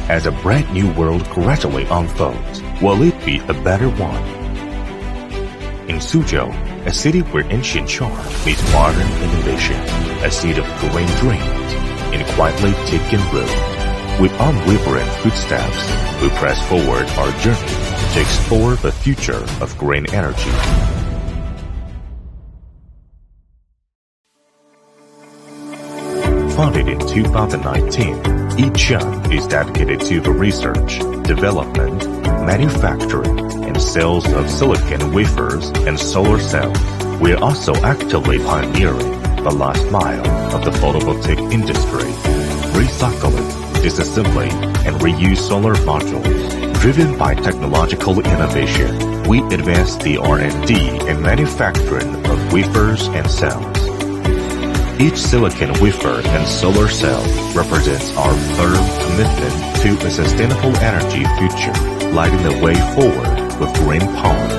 As a brand new world gradually unfolds, will it be a better one? In Suzhou, a city where ancient charm meets modern innovation, a seed of green dreams, in quietly taking root. With unwavering footsteps, we press forward our journey to explore the future of green energy. Founded in 2019, Yicheng is dedicated to the research, development, manufacturing, and sales of silicon wafers and solar cells. We are also actively pioneering the last mile of the photovoltaic industry, recycling, disassembly, and reuse solar modules. Driven by technological innovation, we advance the R&D and manufacturing of wafers and cells. Each silicon wafer and solar cell represents our firm commitment to a sustainable energy future, lighting the way forward with green power.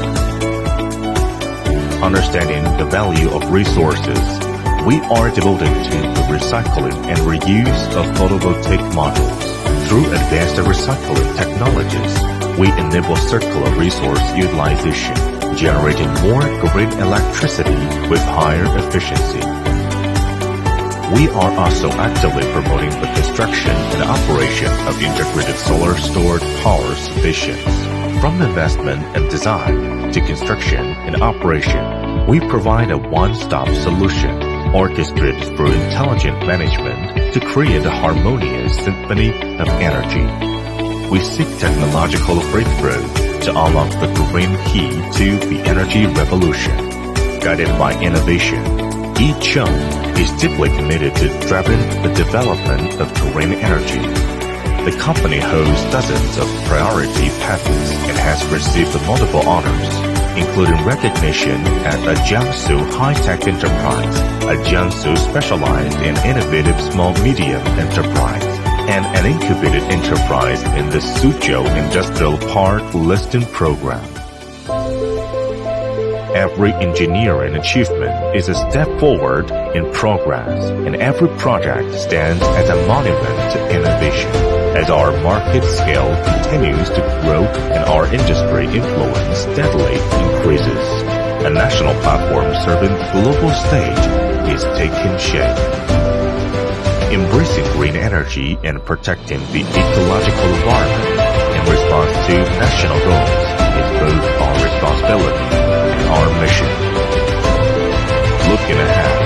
Understanding the value of resources, we are devoted to the recycling and reuse of photovoltaic modules. Through advanced recycling technologies, we enable circular resource utilization, generating more green electricity with higher efficiency. We are also actively promoting the construction and operation of integrated solar stored power stations. From investment and design to construction and operation, we provide a one-stop solution orchestrated through intelligent management to create a harmonious symphony of energy. We seek technological breakthrough to unlock the green key to the energy revolution. Guided by innovation, Yicheng is deeply committed to driving the development of green energy. The company holds dozens of priority patents and has received multiple honors, including recognition as a Jiangsu high-tech enterprise, a Jiangsu specialized in innovative small-medium enterprise, and an incubated enterprise in the Suzhou Industrial Park listing program. Every engineering achievement is a step forward in progress, and every project stands as a monument to innovation. As our market scale continues to grow and our industry influence steadily increases, a national platform serving the global stage is taking shape. Embracing green energy and protecting the ecological environment in response to national goals is both our responsibility and our mission. Looking ahead,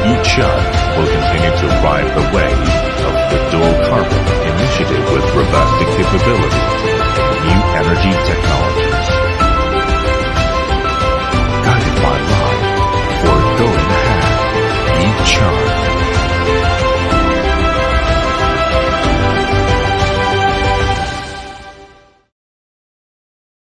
Yicheng will continue to ride the wave of the dual carbon initiative with robust capabilities, new energy technology,